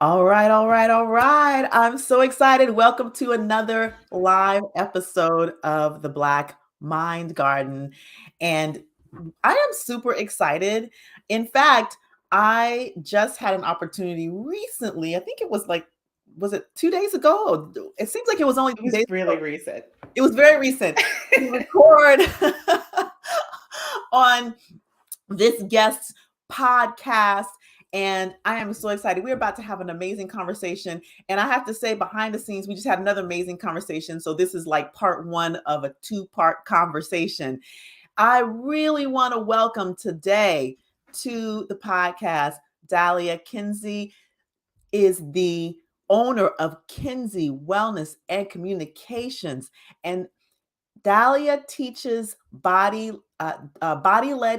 All right, all right, all right. I'm so excited. Welcome to another live episode of the Black Mind Garden. And I am super excited. In fact, I just had an opportunity recently. I think it was was it 2 days ago? It seems like it was only It 2 days was ago. really recent. It was very recent to record on this guest's podcast. And I am so excited. We're about to have an amazing conversation. And I have to say, behind the scenes, we just had another amazing conversation. So this is like part one of a two-part conversation. I really want to welcome today to the podcast, Dalia. Kinsey is the owner of Kinsey Wellness and Communications. And Dalia teaches body-led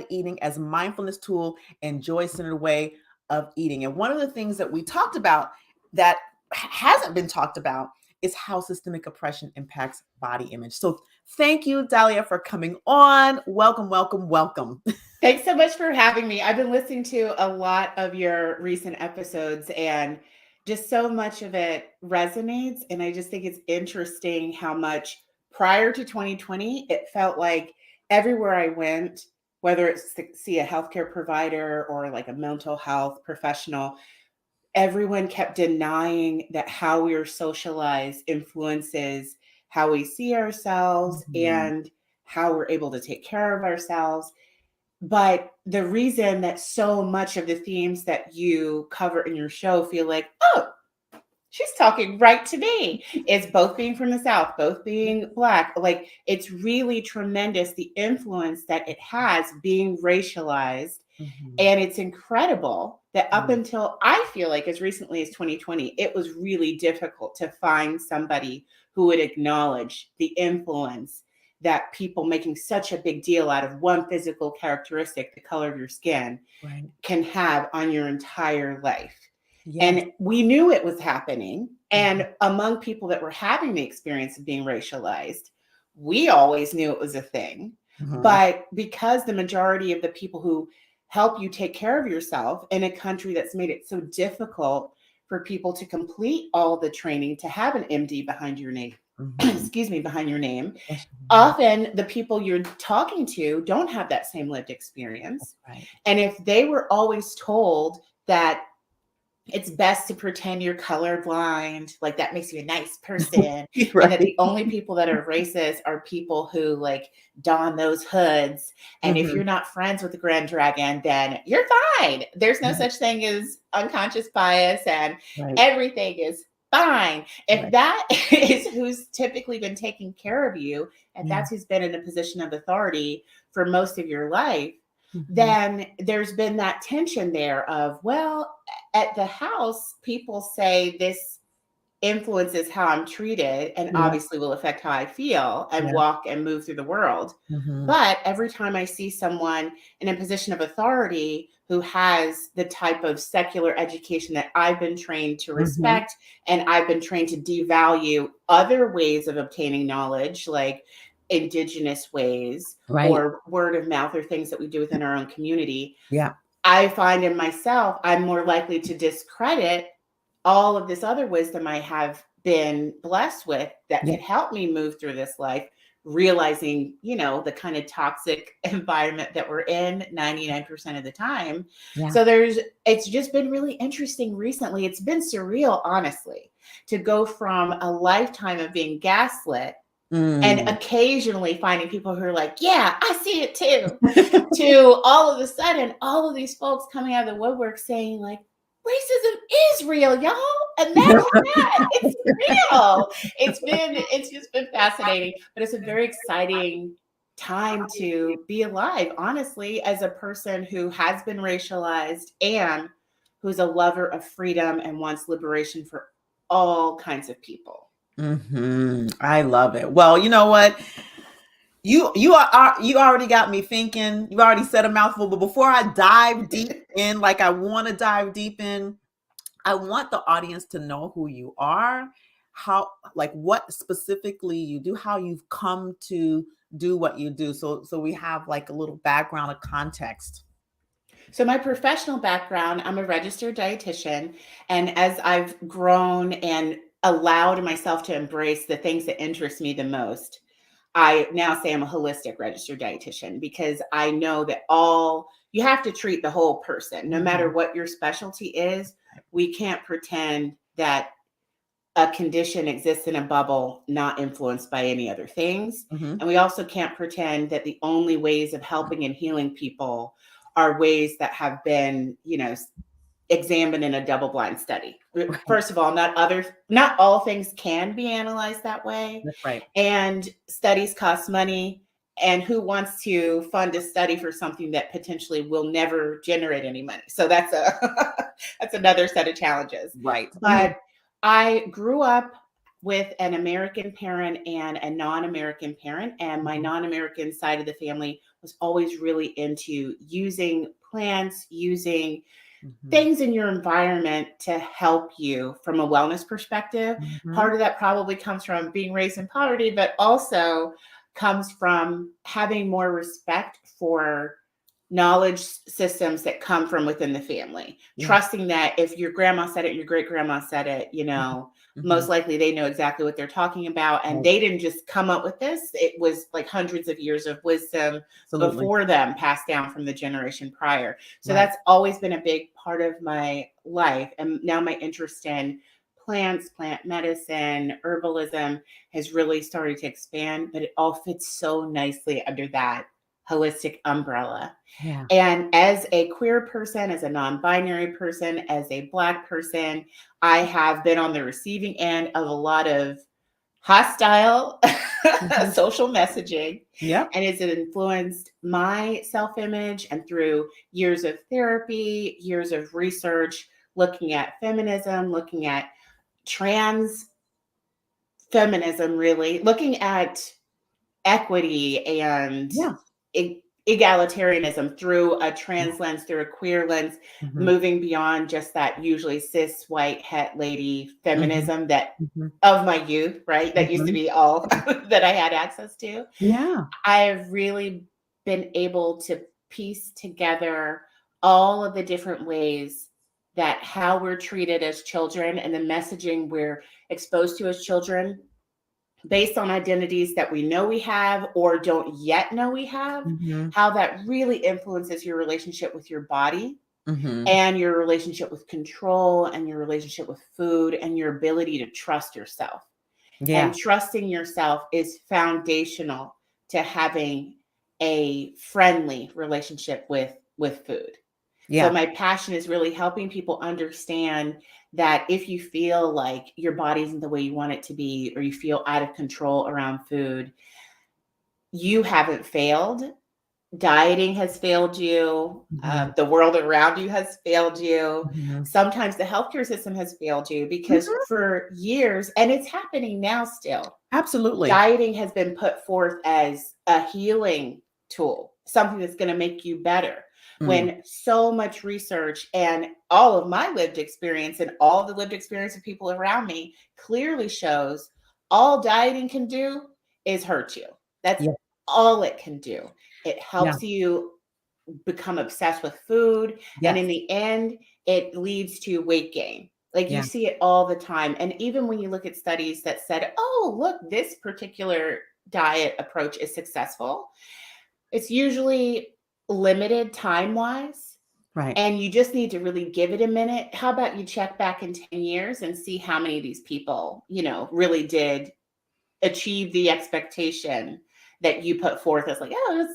eating as a mindfulness tool and joy-centered way of eating. And one of the things that we talked about that hasn't been talked about is how systemic oppression impacts body image. So thank you, Dalia, for coming on. Welcome, welcome, welcome. Thanks so much for having me. I've been listening to a lot of your recent episodes and just so much of it resonates. And I just think it's interesting how much prior to 2020, it felt like everywhere I went, whether it's to see a healthcare provider or like a mental health professional, everyone kept denying that how we are socialized influences how we see ourselves Mhm. and how we're able to take care of ourselves. But the reason that so much of the themes that you cover in your show feel like, oh, she's talking right to me, is both being from the South, both being Black. Like, it's really tremendous the influence that it has being racialized. Mhm. And it's incredible that up Yeah. until I feel like as recently as 2020, it was really difficult to find somebody who would acknowledge the influence that people making such a big deal out of one physical characteristic, the color of your skin, Right. can have on your entire life. Yes. And we knew it was happening. Mhm. And among people that were having the experience of being racialized, we always knew it was a thing. Mhm. But because the majority of the people who help you take care of yourself in a country that's made it so difficult for people to complete all the training to have an MD behind your name, Mhm. excuse me, behind your name, Bless you. often the people you're talking to don't have that same lived experience. Right. And if they were always told that it's best to pretend you're colorblind, like that makes you a nice person, and that Right. the only people that are racist are people who like don those hoods. And if Mhm. you're not friends with the Grand Dragon, then you're fine. There's no Right. such thing as unconscious bias, and Right. everything is fine. If Right. that is who's typically been taking care of you, and Yeah. that's who's been in a position of authority for most of your life, Mhm. then there's been that tension there of, well, at the house, people say this influences how I'm treated and Yeah. obviously will affect how I feel and Yeah. walk and move through the world. Mhm. But every time I see someone in a position of authority who has the type of secular education that I've been trained to Mhm. respect, and I've been trained to devalue other ways of obtaining knowledge, like indigenous ways Right. or word of mouth or things that we do within our own community, Yeah. I find in myself, I'm more likely to discredit all of this other wisdom I have been blessed with that Yeah. could help me move through this life, realizing, the kind of toxic environment that we're in 99% of the time. Yeah. So it's just been really interesting recently. It's been surreal, honestly, to go from a lifetime of being gaslit and Mm. occasionally finding people who are like, yeah, I see it too, to all of a sudden, all of these folks coming out of the woodwork saying, like, racism is real, y'all. Imagine that. It's real. It's just been fascinating, but it's a very exciting time to be alive, honestly, as a person who has been racialized and who's a lover of freedom and wants liberation for all kinds of people. I love it. Well, you know what? You already got me thinking. You already said a mouthful, but before I dive deep in, like I want to dive deep in, I want the audience to know who you are, how, like what specifically you do, how you've come to do what you do. So we have like a little background of context. So my professional background, I'm a registered dietitian. And as I've grown and allowed myself to embrace the things that interest me the most, I now say I'm a holistic registered dietitian because I know that you have to treat the whole person, no matter what your specialty is. We can't pretend that a condition exists in a bubble, not influenced by any other things. Mhm. And we also can't pretend that the only ways of helping and healing people are ways that have been, examined in a double-blind study. Right. First of all, not all things can be analyzed that way. That's right. And studies cost money. And who wants to fund a study for something that potentially will never generate any money? So that's that's another set of challenges. Right. But I grew up with an American parent and a non-American parent, and my non-American side of the family was always really into using plants, using things in your environment to help you from a wellness perspective. Part of that probably comes from being raised in poverty, but also comes from having more respect for knowledge systems that come from within the family. Yeah. Trusting that if your grandma said it, your great grandma said it, most likely they know exactly what they're talking about. And they didn't just come up with this. It was like hundreds of years of wisdom before them, passed down from the generation prior. So that's always been a big part of my life. And now my interest in plants, plant medicine, herbalism has really started to expand, but it all fits so nicely under that holistic umbrella. Yeah. And as a queer person, as a non-binary person, as a Black person, I have been on the receiving end of a lot of hostile social messaging. Yeah. And it's influenced my self-image, and through years of therapy, years of research, looking at feminism, looking at trans feminism, really looking at equity and egalitarianism through a trans lens, through a queer lens, moving beyond just that usually cis white het lady feminism that of my youth, right? That used to be all that I had access to. Yeah. I've really been able to piece together all of the different ways that how we're treated as children and the messaging we're exposed to as children based on identities that we know we have or don't yet know we have, how that really influences your relationship with your body and your relationship with control and your relationship with food and your ability to trust yourself. Yeah. And trusting yourself is foundational to having a friendly relationship with food. Yeah. So my passion is really helping people understand that if you feel like your body isn't the way you want it to be, or you feel out of control around food, you haven't failed. Dieting has failed you. The world around you has failed you. Sometimes the healthcare system has failed you because for years, and it's happening now still. Absolutely. Dieting has been put forth as a healing tool, something that's going to make you better. When so much research and all of my lived experience and all the lived experience of people around me clearly shows all dieting can do is hurt you. That's all it can do. It helps you become obsessed with food. And in the end, it leads to weight gain. Like you see it all the time. And even when you look at studies that said, oh, look, this particular diet approach is successful, it's usually limited time-wise. Right. And you just need to really give it a minute. How about you check back in 10 years and see how many of these people, really did achieve the expectation that you put forth as like, oh,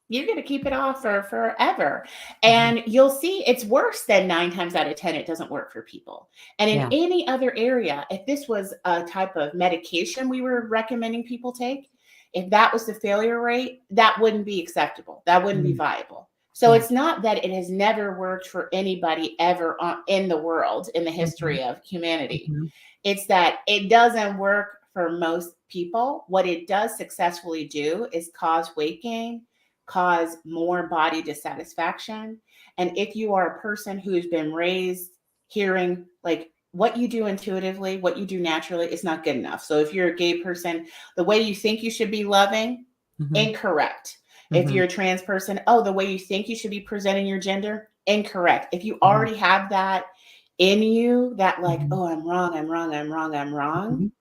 you're going to keep it off for forever. And you'll see it's worse than 9 times out of 10. It doesn't work for people. And in any other area, if this was a type of medication we were recommending people take, if that was the failure rate, that wouldn't be acceptable. That wouldn't be viable. So it's not that it has never worked for anybody ever in the world, in the history of humanity. It's that it doesn't work for most people. What it does successfully do is cause weight gain, cause more body dissatisfaction. And if you are a person who's been raised hearing like what you do intuitively, what you do naturally is not good enough. So if you're a gay person, the way you think you should be loving, incorrect. If you're a trans person, the way you think you should be presenting your gender, incorrect. If you Mhm. already have that in you, that like, Mhm. oh, I'm wrong, I'm wrong, I'm wrong, I'm wrong. Mhm.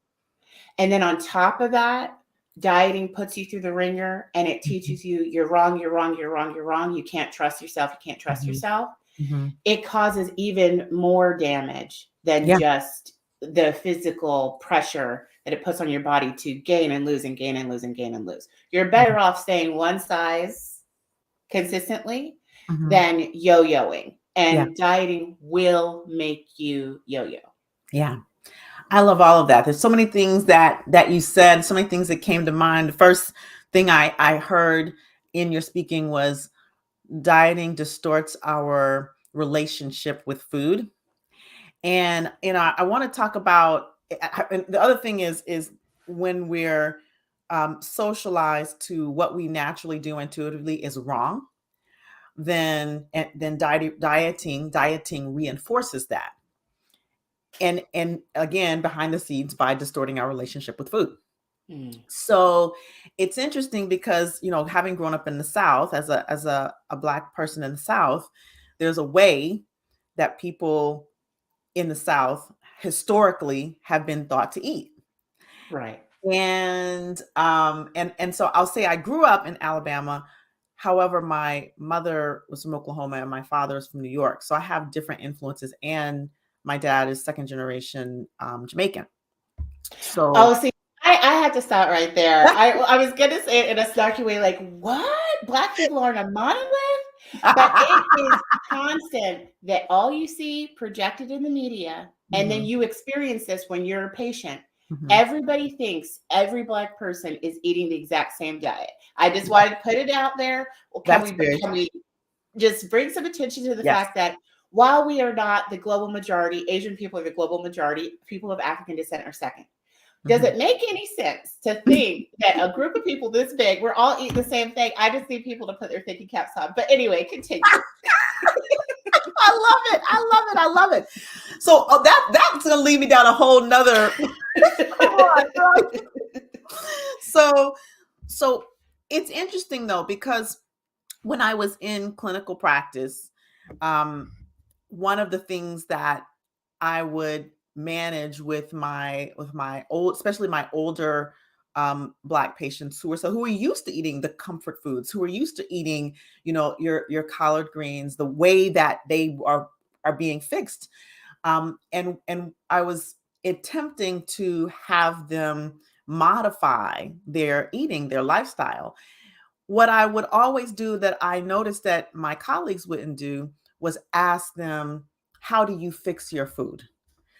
And then on top of that, dieting puts you through the ringer and it Mhm. teaches you you're wrong, you're wrong, you're wrong, you're wrong. You can't trust yourself. You can't trust Mhm. yourself. Mhm. It causes even more damage than Yeah. just the physical pressure that it puts on your body to gain and lose and gain and lose and gain and lose. You're better off staying one size consistently Mhm. than yo-yoing. Yeah. And dieting will make you yo-yo. Yeah. I love all of that. There's so many things that you said, so many things that came to mind. The first thing I heard in your speaking was dieting distorts our relationship with food. And I want to talk about and the other thing is when we're socialized to what we naturally do intuitively is wrong, then dieting reinforces that. And again, behind the scenes by distorting our relationship with food. Mm. So it's interesting because, having grown up in the South as a Black person in the South, there's a way that people in the South historically have been thought to eat. Right. And so I'll say I grew up in Alabama. However, my mother was from Oklahoma and my father is from New York. So I have different influences, and my dad is second generation Jamaican. So Oh, see, I had to stop right there. I was gonna say it in a snarky way, like, what? Black people aren't a monolith? But it is constant that all you see projected in the media, and then Mhm, you experience this when you're a patient. mhm. Everybody thinks every Black person is eating the exact same diet. I just wanted to put it out there. Well, That's very can we just bring some attention to the yes. fact that while we are not the global majority, Asian people are the global majority, people of African descent are second. Does Mhm. it make any sense to think that a group of people this big, we're all eating the same thing? I just need people to put their thinking caps on. But anyway, continue. I love it. I love it. I love it. So that's gonna lead me down a whole nother. Come on, girl. So so it's interesting though, because when I was in clinical practice, um, one of the things that I would manage with my old, especially my older Black patients who are used to eating the comfort foods, who are used to eating, your collard greens, the way that they are being fixed. And I was attempting to have them modify their eating, their lifestyle. What I would always do that I noticed that my colleagues wouldn't do was ask them, how do you fix your food?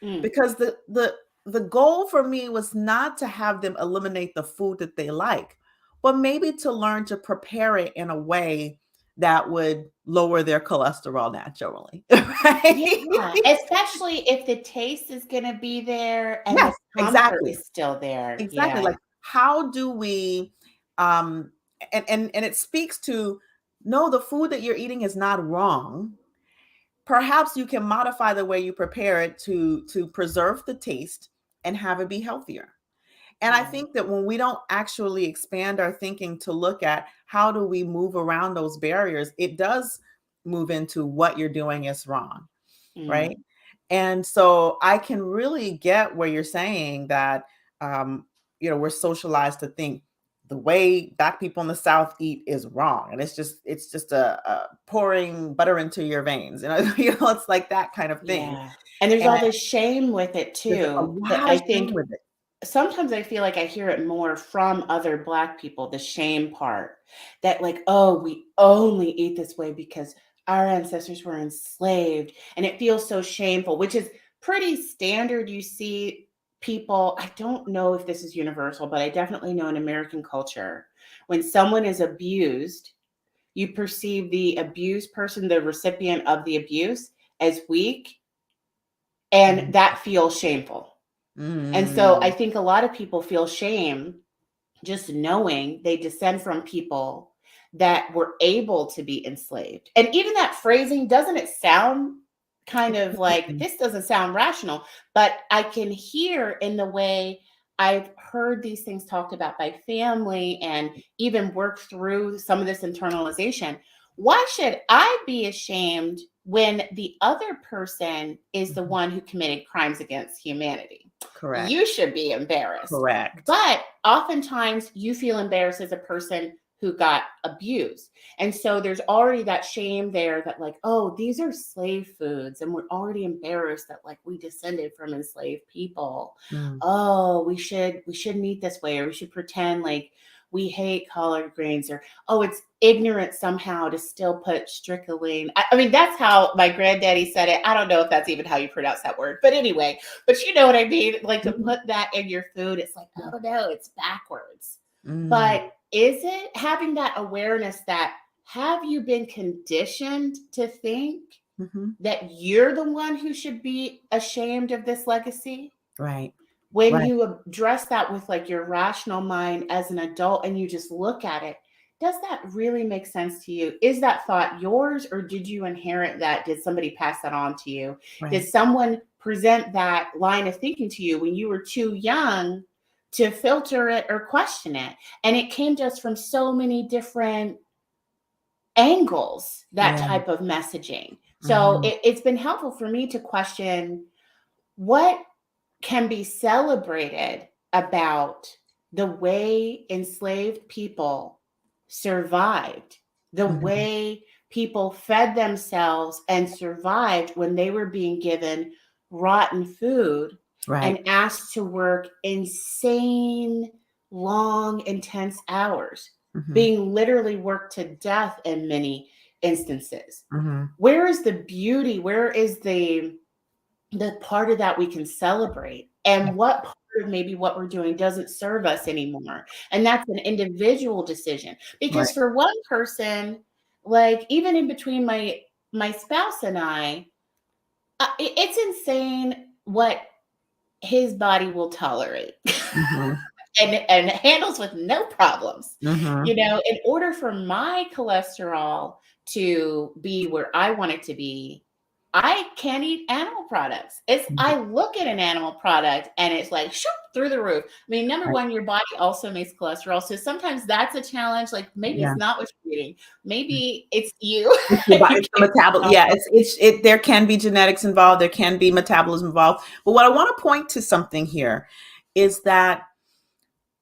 Mm, Because the goal for me was not to have them eliminate the food that they like, but maybe to learn to prepare it in a way that would lower their cholesterol naturally. Right? yeah, especially if the taste is going to be there and the Yes, comfort exactly. is still there. Exactly. Yeah. Like, how do we um and it speaks to, no, the food that you're eating is not wrong. Perhaps you can modify the way you prepare it to preserve the taste and have it be healthier. And I Yeah. think that when we don't actually expand our thinking to look at how do we move around those barriers, it does move into what you're doing is wrong, Mm, right? And so I can really get where you're saying that, um, we're socialized to think the way Black people in the South eat is wrong, and it's just a pouring butter into your veins, it's like that kind of thing. yeah. And there's And all this shame with it there's a too. That lot I of shame think with it. sometimes I feel like I hear it more from other Black people, the shame part, that like, oh, we only eat this way because our ancestors were enslaved. And it feels so shameful, which is pretty standard. You see people, I don't know if this is universal, but I definitely know in American culture, when someone is abused, you perceive the abused person, the recipient of the abuse, as weak, and Mhm. that feels shameful. And so I Mm. think a lot of people feel shame just knowing they descend from people that were able to be enslaved. And even that phrasing, doesn't it sound kind of like this doesn't sound rational? But I can hear in the way I've heard these things talked about by family and even worked through some of this internalization. Why should I be ashamed when the other person is the one who committed crimes against humanity. Correct. You should be embarrassed. Correct. But oftentimes you feel embarrassed as a person who got abused. And so there's already that shame there that like, oh, these are slave foods. And we're already embarrassed that like we descended from enslaved people. Oh, we shouldn't eat this way, or we should pretend like we hate collard greens, or oh, it's ignorant somehow to still put strychnine. I mean, that's how my granddaddy said it. I don't know if that's even how you pronounce that word, but anyway, but you know what I mean? Like to put that in your food, it's like, oh no, it's backwards. But is it having that awareness that have you been conditioned to think that you're the one who should be ashamed of this legacy? Right. When you address that with like your rational mind as an adult and you just look at it, does that really make sense to you? Is that thought yours, or did you inherit that? Did somebody pass that on to you? Right. Did someone present that line of thinking to you when you were too young to filter it or question it? And it came to us from so many different angles, that type of messaging. So it's been helpful for me to question what can be celebrated about the way enslaved people survived, the way people fed themselves and survived when they were being given rotten food and asked to work insane, long, intense hours, being literally worked to death in many instances. Where is the beauty? Where is the part of that we can celebrate, and what part of maybe what we're doing doesn't serve us anymore? And that's an individual decision, because for one person, like even in between my spouse and I, it's insane what his body will tolerate and handles with no problems. You know, in order for my cholesterol to be where I want it to be, I can't eat animal products. I look at an animal product and it's like shoop, through the roof. I mean, number one, your body also makes cholesterol. So sometimes that's a challenge. Like maybe it's not what you're eating. Maybe it's you. It's the metabolism. Yeah, it's there can be genetics involved. There can be metabolism involved. But what I want to point to something here is that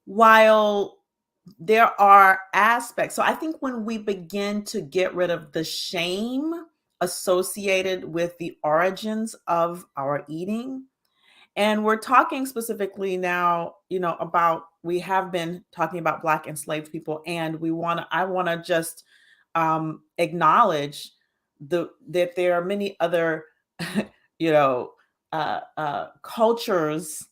while there are aspects, so I think when we begin to get rid of the shame associated with the origins of our eating, and we're talking specifically now, about, we have been talking about Black enslaved people, and I want to just acknowledge that there are many other, cultures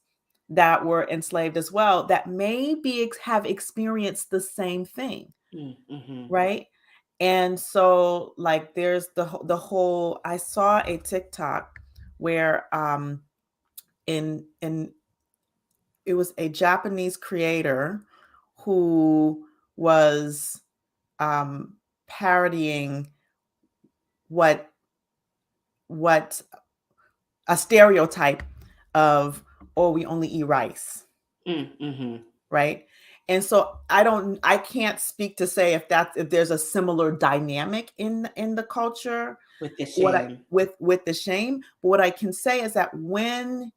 that were enslaved as well that maybe have experienced the same thing, right? And so, like, there's the whole. I saw a TikTok where in it was a Japanese creator who was parodying what a stereotype of, oh, we only eat rice, right? And so I can't speak to say if there's a similar dynamic in the culture with the shame. With the shame. But what I can say is that when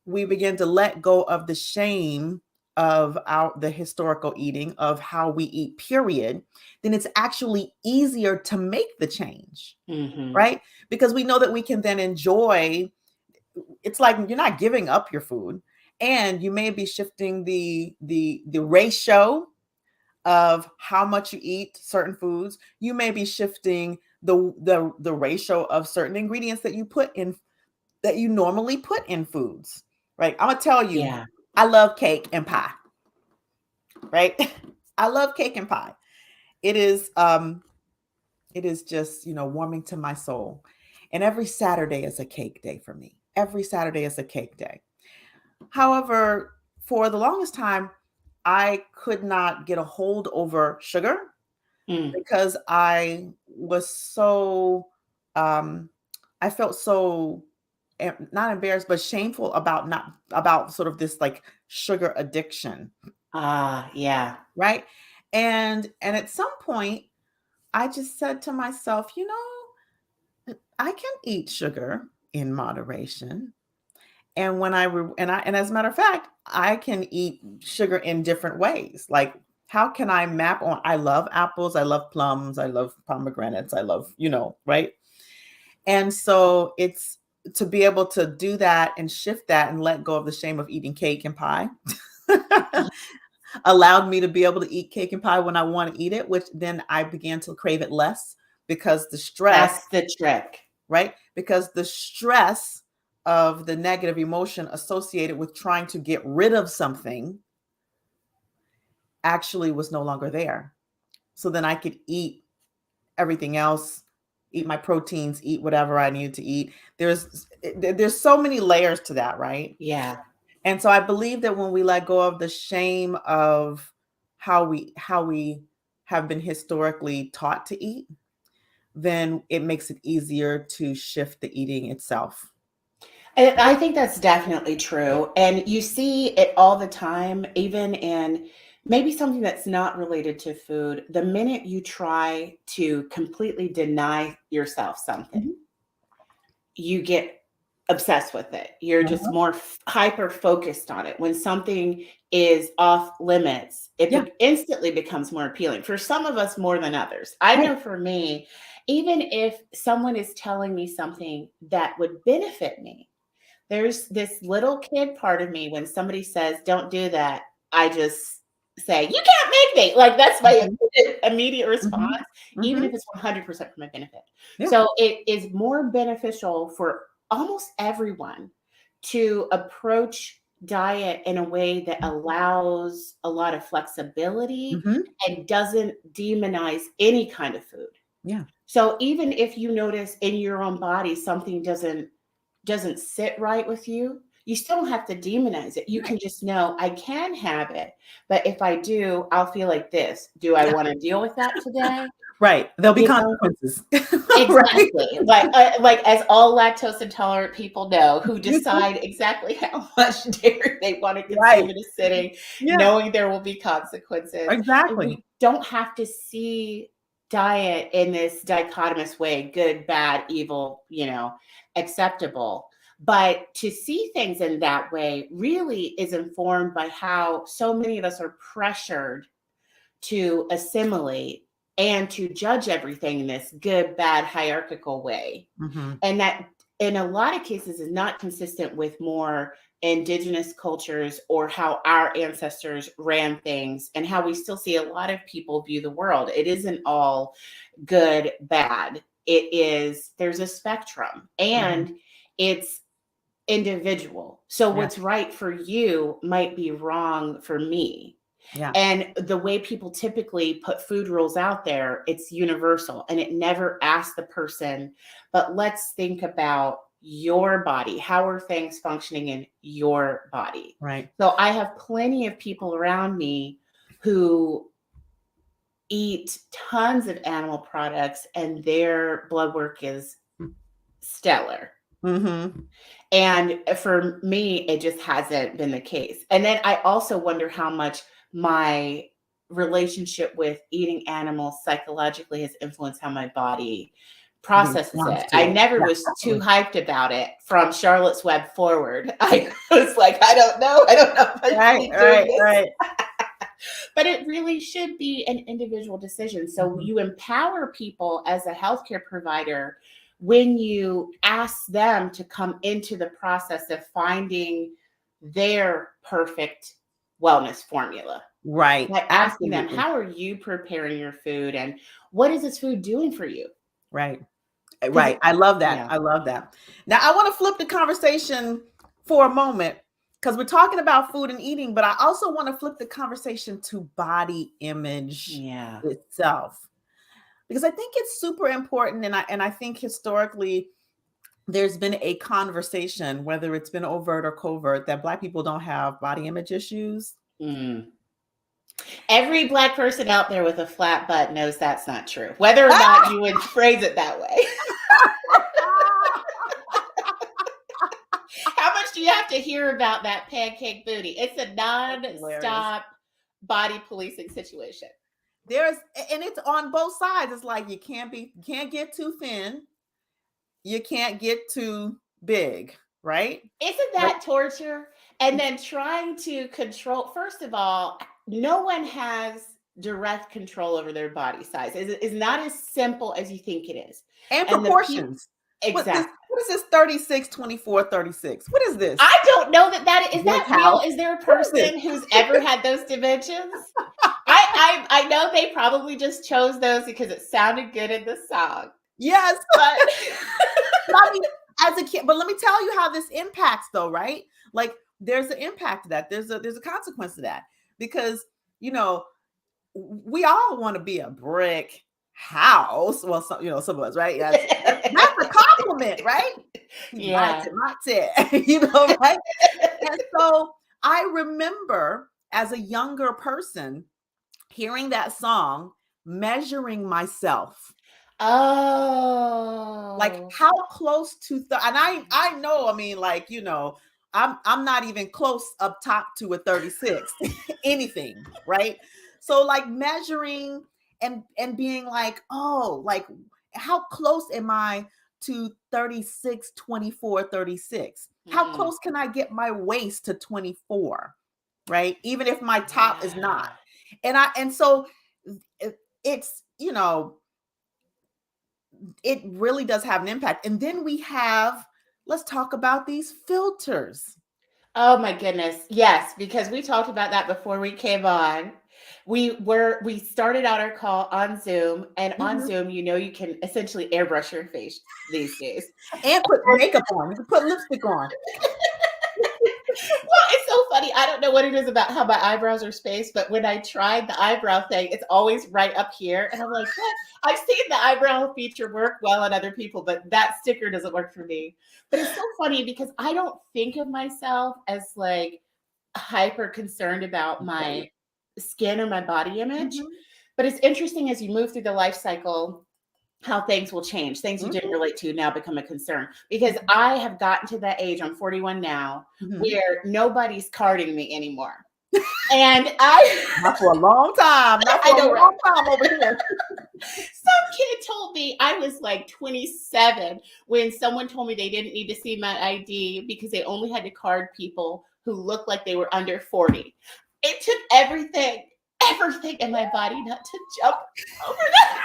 we begin to let go of the shame of the historical eating, of how we eat, period, then it's actually easier to make the change, right? Because we know that we can then enjoy. It's like you're not giving up your food, and you may be shifting the ratio of how much you eat certain foods. You may be shifting the ratio of certain ingredients that you normally put in foods. Right? I'm gonna tell you, I love cake and pie. Right? I love cake and pie. It is just, warming to my soul. And every Saturday is a cake day for me. Every Saturday is a cake day. However, for the longest time, I could not get a hold over sugar because I was so, I felt so, not embarrassed, but shameful about sort of this like sugar addiction. Yeah. Right. And at some point, I just said to myself, I can eat sugar in moderation. And when and as a matter of fact, I can eat sugar in different ways. Like, how can I map on? I love apples, I love plums, I love pomegranates, I love, right? And so it's to be able to do that and shift that and let go of the shame of eating cake and pie allowed me to be able to eat cake and pie when I want to eat it, which then I began to crave it less because the stress, That's the trick. right? Because the stress of the negative emotion associated with trying to get rid of something actually was no longer there. So then I could eat everything else, eat my proteins, eat whatever I needed to eat. There's so many layers to that, right? Yeah. And so I believe that when we let go of the shame of how we have been historically taught to eat, then it makes it easier to shift the eating itself. And I think that's definitely true. And you see it all the time, even in maybe something that's not related to food. The minute you try to completely deny yourself something, Mhm. you get obsessed with it. You're just more hyper focused on it. When something is off limits, it Yeah. instantly becomes more appealing for some of us more than others. I Right. know for me, even if someone is telling me something that would benefit me, there's this little kid part of me when somebody says, don't do that, I just say, you can't make me. Like, that's my immediate response, even if it's 100% for my benefit. Yeah. So it is more beneficial for almost everyone to approach diet in a way that allows a lot of flexibility and doesn't demonize any kind of food. Yeah. So even if you notice in your own body something doesn't sit right with you, you still don't have to demonize it. You can just know I can have it, but if I do, I'll feel like this. Do I want to deal with that today? Right. There'll be You know? consequences. Exactly. Like as all lactose intolerant people know, who decide exactly how much dairy they want to consume in a sitting, knowing there will be consequences. Exactly. And we don't have to see diet in this dichotomous way, good, bad, evil, acceptable. But to see things in that way really is informed by how so many of us are pressured to assimilate and to judge everything in this good, bad, hierarchical way. And that in a lot of cases is not consistent with more indigenous cultures or how our ancestors ran things and how we still see a lot of people view the world. It isn't all good, bad. There's a spectrum and it's individual. So what's right for you might be wrong for me. Yeah. And the way people typically put food rules out there, it's universal and it never asks the person, but let's think about your body. How are things functioning in your body? Right. So I have plenty of people around me who eat tons of animal products and their blood work is stellar. And for me, it just hasn't been the case. And then I also wonder how much my relationship with eating animals psychologically has influenced how my body processes it. I never was too hyped about it from Charlotte's Web forward. I was like, I don't know if I should be doing this. But it really should be an individual decision. So you empower people as a healthcare provider when you ask them to come into the process of finding their perfect wellness formula. Right. Like asking them, how are you preparing your food and what is this food doing for you? Right. Right. I love that. Yeah. I love that. Now I want to flip the conversation for a moment because we're talking about food and eating, but I also want to flip the conversation to body image itself. Because I think it's super important. And I think historically there's been a conversation, whether it's been overt or covert, that Black people don't have body image issues. Every Black person out there with a flat butt knows that's not true, whether or not you would phrase it that way. How much do you have to hear about that pancake booty? It's a non-stop body policing situation. And it's on both sides. It's like you can't get too thin you can't get too big, right? Isn't that torture? And then trying to control, first of all, no one has direct control over their body size. It's not as simple as you think it is. And And the people, proportions. exactly. What is this 36, 24, 36? What is this? I don't know that is Big that real? house. Is there a What is this? person who's ever had those dimensions? I know they probably just chose those because it sounded good in the song. Yes. But I mean, as a kid, but let me tell you how this impacts though, right? Like there's an impact to that. There's a consequence to that because we all want to be a brick house. Well, some of us, right? That's a compliment, right? yeah. Right? And so I remember as a younger person hearing that song, measuring myself. Oh, Like how close to and I know, I mean, like, I'm not even close up top to a 36 anything, right? So like measuring and being like, oh, like how close am I to 36, 24, 36? How close can I get my waist to 24? Right? Even if my top is not. And so it's, it really does have an impact. And then let's talk about these filters. Oh my goodness. Yes, because we talked about that before we came on. We started out our call on Zoom, and on Zoom, you can essentially airbrush your face these days. And put makeup on. You can put lipstick on. Well, it's so funny. I don't know what it is about how my eyebrows are spaced, but when I tried the eyebrow thing, it's always right up here. And I'm like, what? I've seen the eyebrow feature work well on other people, but that sticker doesn't work for me. But it's so funny because I don't think of myself as like hyper concerned about my skin or my body image. But it's interesting as you move through the life cycle, how things will change. Things you didn't relate to now become a concern. Because I have gotten to that age, I'm 41 now, where nobody's carding me anymore. And not for a long time. Not for a long time over here. Some kid told me I was like 27 when someone told me they didn't need to see my ID because they only had to card people who looked like they were under 40. It took everything in my body not to jump over that.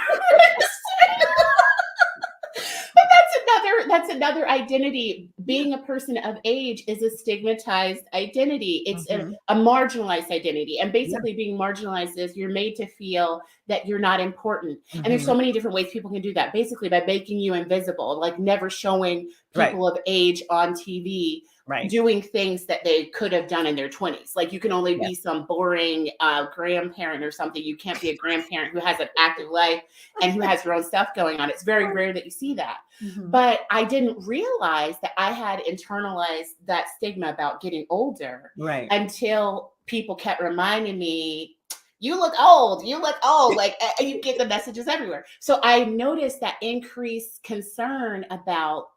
But that's another identity. Being a person of age is a stigmatized identity. It's a marginalized identity. And basically being marginalized is you're made to feel that you're not important. And there's so many different ways people can do that. Basically by making you invisible, like never showing people of age on TV. Doing things that they could have done in their 20s. Like you can only be some boring grandparent or something. You can't be a grandparent who has an active life and who has her own stuff going on. It's very rare that you see that. But I didn't realize that I had internalized that stigma about getting older until people kept reminding me, you look old, like you get the messages everywhere. So I noticed that increased concern about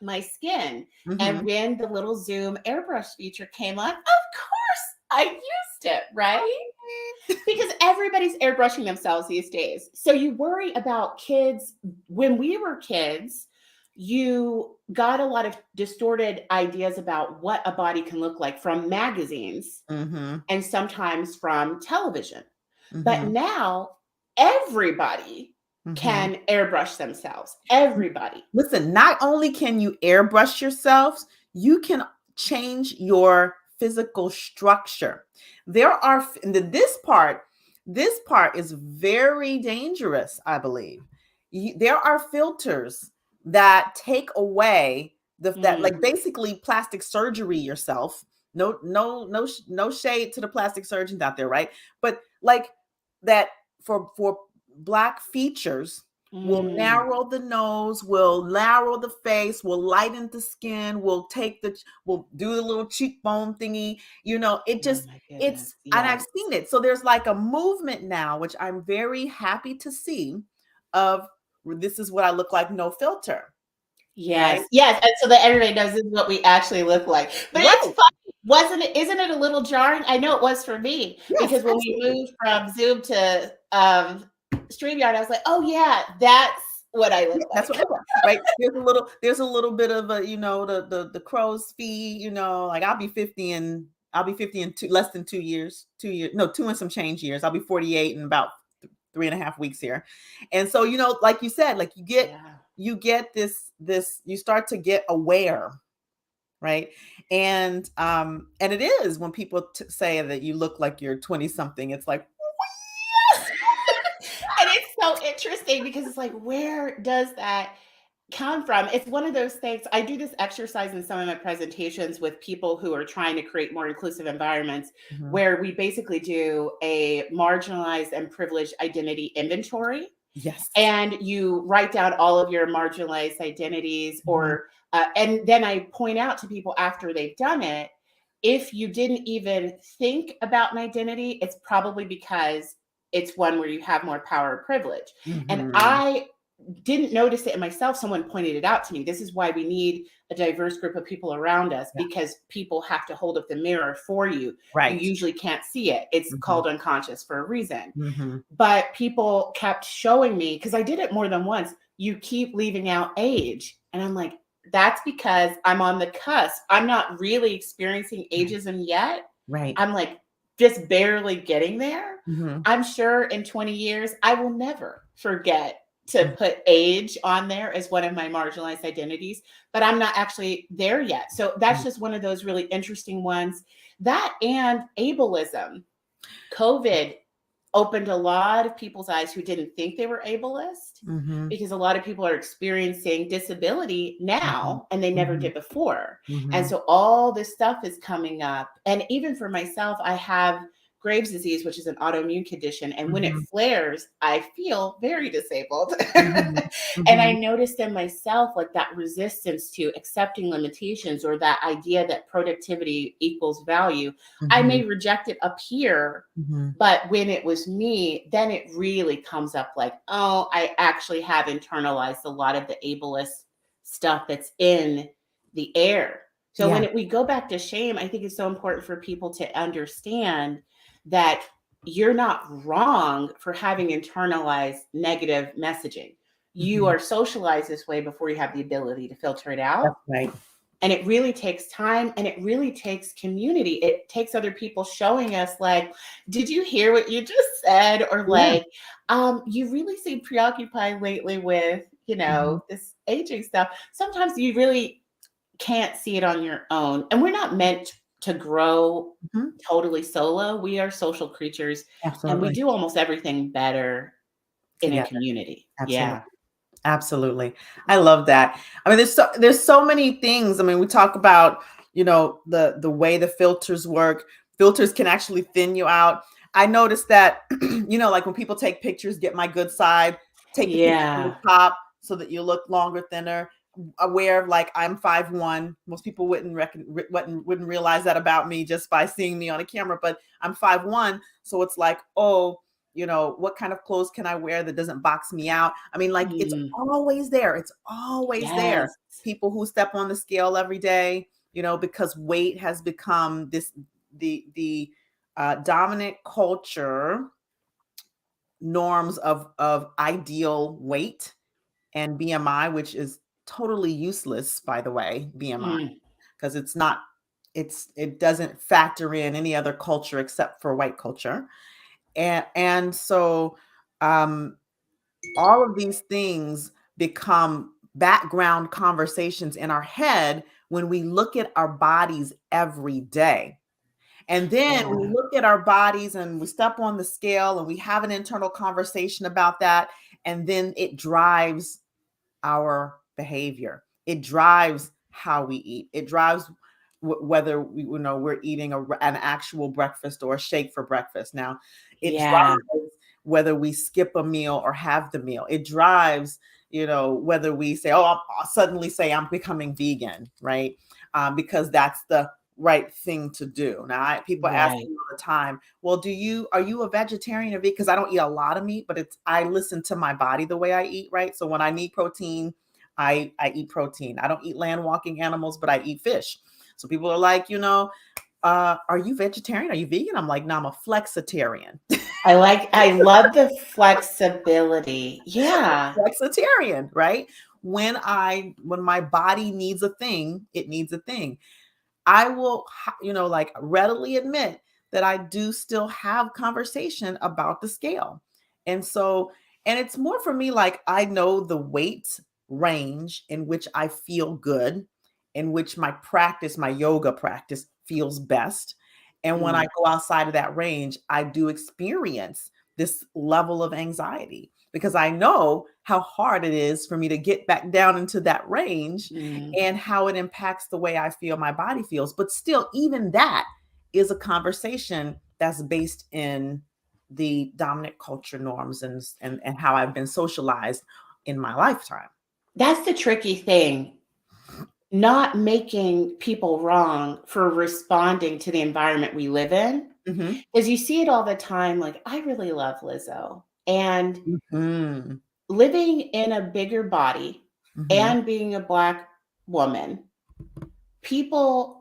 my skin. And when the little Zoom airbrush feature came on, of course I used it, right? Because everybody's airbrushing themselves these days. So you worry about kids. When we were kids, you got a lot of distorted ideas about what a body can look like from magazines and sometimes from television. But now everybody can airbrush themselves. Everybody. Listen, not only can you airbrush yourselves, you can change your physical structure. This part is very dangerous, I believe. There are filters that take away that like basically plastic surgery yourself. No shade to the plastic surgeons out there, right? But like that for Black features will narrow the nose, will narrow the face, will lighten the skin, will do a little cheekbone thingy. And I've seen it. So there's like a movement now, which I'm very happy to see, of this is what I look like, no filter. Yes. Right? Yes. And so that everybody knows this is what we actually look like. But it's funny, isn't it a little jarring? I know it was for me because when we moved from Zoom to StreamYard, I was like, oh yeah, that's what I look That's like. what I want, right? There's a little bit of a, the crow's feet, like I'll be 50 in less than 2 years, 2 years, no, 2 and some change years. I'll be 48 in about 3.5 weeks here. And so, like you said, like Yeah. you get you start to get aware, right? And it is when people say that you look like you're 20 something, it's like, And it's so interesting because it's like, where does that come from? It's one of those things. I do this exercise in some of my presentations with people who are trying to create more inclusive environments, Mhm. where we basically do a marginalized and privileged identity inventory. Yes. And you write down all of your marginalized identities, Mhm. and then I point out to people after they've done it, if you didn't even think about an identity, it's probably because it's one where you have more power or privilege. And Mhm. I didn't notice it in myself. Someone pointed it out to me. This is why we need a diverse group of people around us, Yeah. because people have to hold up the mirror for you. You Right. usually can't see it. It's Mhm. called unconscious for a reason. Mhm. But people kept showing me, because I did it more than once, you keep leaving out age. And I'm like, that's because I'm on the cusp. I'm not really experiencing Right. ageism yet. Right. I'm like just barely getting there. Mhm. I'm sure in 20 years, I will never forget to Mhm. put age on there as one of my marginalized identities, but I'm not actually there yet. So that's just one of those really interesting ones. That and ableism. COVID opened a lot of people's eyes who didn't think they were ableist, Mhm. because a lot of people are experiencing disability Mhm. now and they never Mhm. did before. And Mhm. so all this stuff is coming up. And even for myself, I have Graves' disease, which is an autoimmune condition. And when it Mhm. flares, I feel very disabled. Mhm. And I Mhm. noticed in myself, like that resistance to accepting limitations, or that idea that productivity equals value. I may Mhm. reject it up here, Mhm. but when it was me, then it really comes up like, oh, I actually have internalized a lot of the ableist stuff that's in the air. So Yeah. we go back to shame, I think it's so important for people to understand that you're not wrong for having internalized negative messaging. You Mhm. are socialized this way before you have the ability to filter it out. That's right. And it really takes time, and it really takes community. It takes other people showing us, like, did you hear what you just said? Or Yeah. like, you really seem preoccupied lately with, Mhm. this aging stuff. Sometimes you really can't see it on your own. And we're not meant to grow Mhm. totally solo. We are social creatures, and we Absolutely. do almost everything better in a Together. community. Absolutely. Yeah. Absolutely. I love that. I mean, there's so many things. I mean, we talk about, the way the filters work. Filters can actually thin you out. I noticed that, like when people take pictures, get my good side, take the picture from the Yeah. top so that you look longer, thinner. Aware of, like, I'm 5'1". Most people wouldn't realize that about me just by seeing me on a camera, but I'm 5'1". So it's like, oh, what kind of clothes can I wear that doesn't box me out? I mean, like, it's Mm, always there. It's always there. yes. People who step on the scale every day, because weight has become the dominant culture norms of ideal weight and BMI, which is totally useless, by the way, BMI, Mm, because it doesn't factor in any other culture except for white culture. And so um all of these things become background conversations in our head when we look at our bodies every day. And then we yeah. look at our bodies and we step on the scale and we have an internal conversation about that. And then it drives our behavior. It drives how we eat. It drives whether we're eating an actual breakfast or a shake for breakfast. Now, it Yeah. drives whether we skip a meal or have the meal. It drives, whether we say, "Oh, I'll suddenly say I'm becoming vegan," right? Because that's the right thing to do. Now, people ask Right. me all the time, "Well, are you a vegetarian or vegan?" Because I don't eat a lot of meat, but I listen to my body the way I eat, right? So when I need protein, I eat protein. I don't eat land walking animals, but I eat fish. So people are like, are you vegetarian? Are you vegan? I'm like, no, I'm a flexitarian. I love the flexibility. Yeah. Flexitarian, right? When my body needs a thing, it needs a thing. I will, like readily admit that I do still have conversation about the scale. And so, and it's more for me like I know the weight range in which I feel good, in which my yoga practice feels best. And when I go outside of that range, I do experience this level of anxiety because I know how hard it is for me to get back down into that range and how it impacts the way I feel my body feels. But still, even that is a conversation that's based in the dominant culture norms and how I've been socialized in my lifetime. That's the tricky thing. Not making people wrong for responding to the environment we live in. Because you see it all the time. Like, I really love Lizzo. And living in a bigger body and being a Black woman, people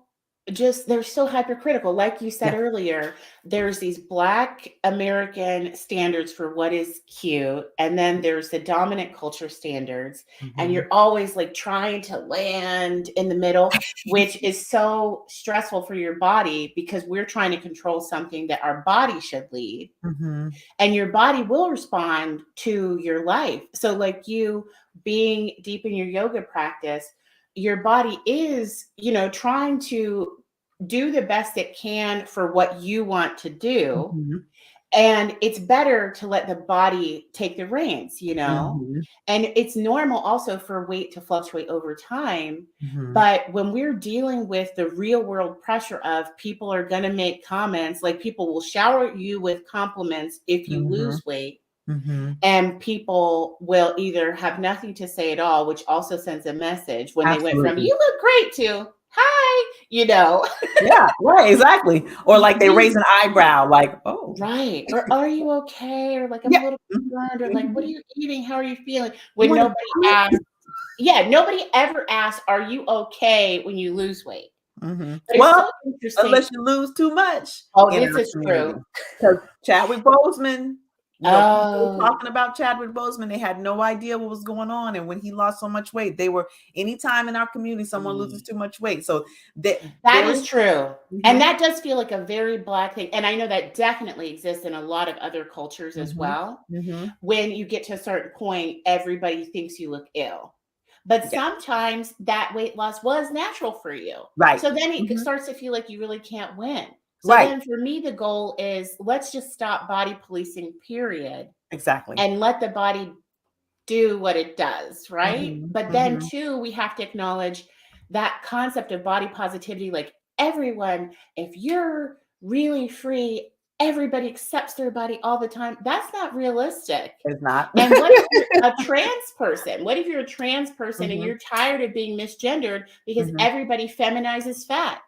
they're so hypercritical. Like you said earlier, there's these Black American standards for what is cute, and then there's the dominant culture standards, and you're always like trying to land in the middle, which is so stressful for your body because we're trying to control something that our body should lead. And your body will respond to your life. So like you being deep in your yoga practice, your body is, trying to do the best it can for what you want to do. And it's better to let the body take the reins, And it's normal also for weight to fluctuate over time. But when we're dealing with the real world pressure of people are going to make comments, like people will shower you with compliments if you lose weight. And people will either have nothing to say at all, which also sends a message when they went from "you look great" to "hi," Yeah, right, exactly. Or like they raise an eyebrow, like, oh. Right. Or "are you okay?" Or like, "I'm a little concerned," or like, "what are you eating? How are you feeling?" When nobody asks. Yeah, nobody ever asks, "Are you okay?" when you lose weight. But it's so interesting. Unless you lose too much. Oh, this is true. Because Chadwick Boseman, people were Oh. talking about Chadwick Boseman. They had no idea what was going on. And when he lost so much weight, anytime in our community, someone loses too much weight. So that is true. And that does feel like a very Black thing. And I know that definitely exists in a lot of other cultures as well. When you get to a certain point, everybody thinks you look ill. But sometimes that weight loss was natural for you. Right. So then it starts to feel like you really can't win. So then for me, the goal is let's just stop body policing, period. Exactly. And let the body do what it does, right? But then too, we have to acknowledge that concept of body positivity, like everyone, if you're really free, everybody accepts their body all the time. That's not realistic. It's not. And what if you're a trans person? What if you're a trans person and you're tired of being misgendered because everybody feminizes fat?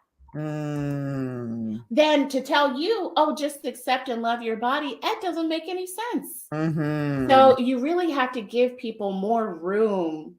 Then to tell you, oh, just accept and love your body, that doesn't make any sense. So you really have to give people more room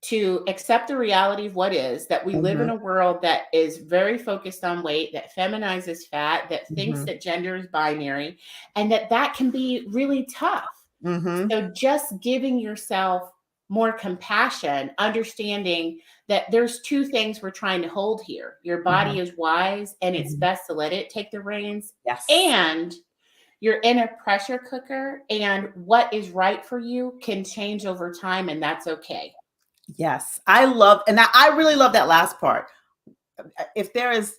to accept the reality of what is, that we live in a world that is very focused on weight, that feminizes fat, that thinks that gender is binary, and that can be really tough. So just giving yourself more compassion, understanding that there's two things we're trying to hold here. Your body is wise and it's best to let it take the reins. Yes. And you're in a pressure cooker, and what is right for you can change over time, and that's okay. Yes. I really love that last part. If there is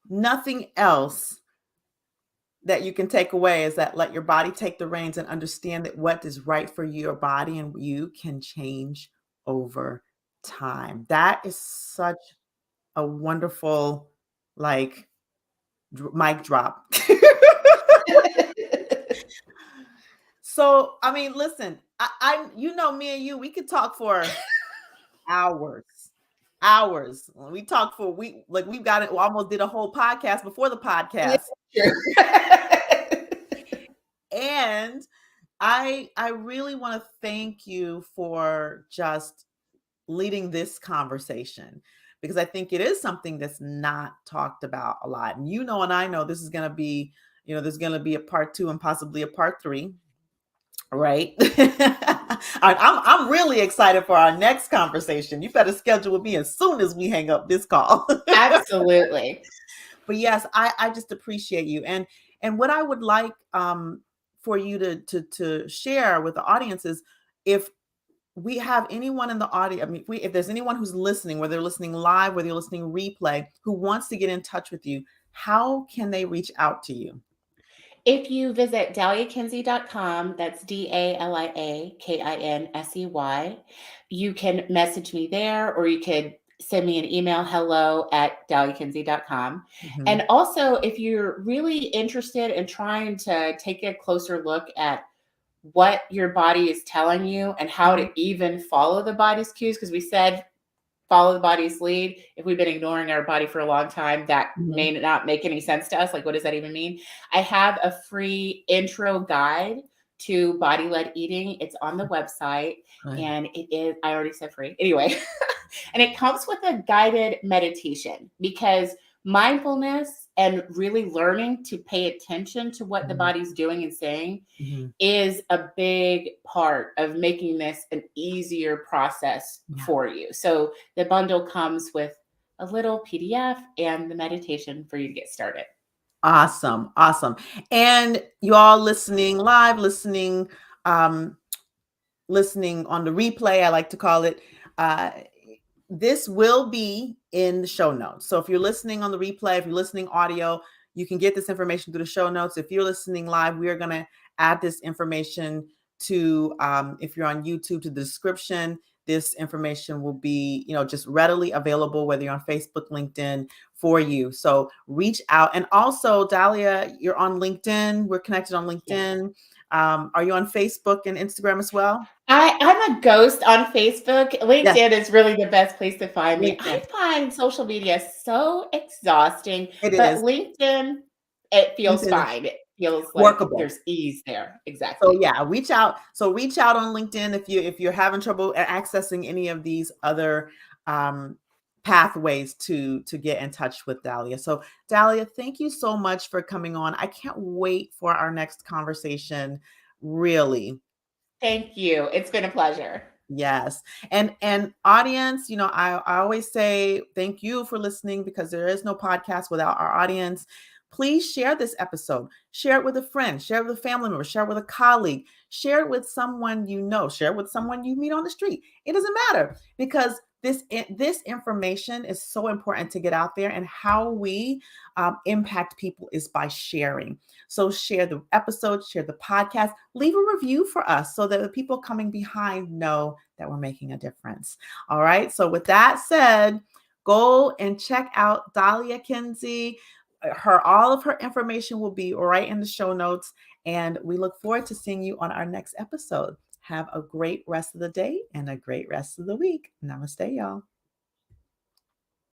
nothing else that you can take away is that let your body take the reins and understand that what is right for your body and you can change over time. That is such a wonderful, like, mic drop. So, I mean, listen, me and you, we could talk for hours. We talk for we've got it. We almost did a whole podcast before the podcast. And I really want to thank you for just leading this conversation because I think it is something that's not talked about a lot. And and I know this is going to be there's going to be a part 2 and possibly a part 3. Right. I'm really excited for our next conversation. You better schedule with me as soon as we hang up this call. Absolutely. But yes, I just appreciate you. And what I would like for you to share with the audience is, if we have anyone in the audience, I mean, if there's anyone who's listening, whether they're listening live, whether they're listening replay, who wants to get in touch with you, how can they reach out to you? If you visit daliakinsey.com, that's DALIAKINSEY, you can message me there, or you could send me an email, hello@daliakinsey.com. Mhm. And also, if you're really interested in trying to take a closer look at what your body is telling you and how to even follow the body's cues, because we said follow the body's lead. If we've been ignoring our body for a long time, that may not make any sense to us. Like, what does that even mean? I have a free intro guide to body-led eating. It's on the website, and it is, I already said free. Anyway, and it comes with a guided meditation, because mindfulness and really learning to pay attention to what the body's doing and saying is a big part of making this an easier process for you. So the bundle comes with a little PDF and the meditation for you to get started. Awesome. Awesome. And you all listening live, listening on the replay, I like to call it, this will be in the show notes. So if you're listening on the replay, if you're listening audio, you can get this information through the show notes. If you're listening live, we are going to add this information to, if you're on YouTube, to the description. This information will be, just readily available, whether you're on Facebook, LinkedIn, for you. So reach out. And also, Dalia, you're on LinkedIn. We're connected on LinkedIn. Yes. Are you on Facebook and Instagram as well? I'm a ghost on Facebook. LinkedIn is really the best place to find me. LinkedIn. I find social media so exhausting, but is. LinkedIn, it feels fine. It feels like workable. There's ease there. Exactly. So yeah, reach out. So reach out on LinkedIn if you're having trouble accessing any of these other pathways to get in touch with Dalia. So Dalia, thank you so much for coming on. I can't wait for our next conversation. Really. Thank you. It's been a pleasure. Yes. And audience, I always say thank you for listening, because there is no podcast without our audience. Please share this episode. Share it with a friend. Share it with a family member. Share it with a colleague. Share it with someone you know. Share it with someone you meet on the street. It doesn't matter, because this information is so important to get out there, and how we impact people is by sharing. So share the episode, share the podcast, leave a review for us so that the people coming behind know that we're making a difference. All right. So with that said, go and check out Dalia Kinsey. All of her information will be right in the show notes. And we look forward to seeing you on our next episode. Have a great rest of the day and a great rest of the week. Namaste, y'all.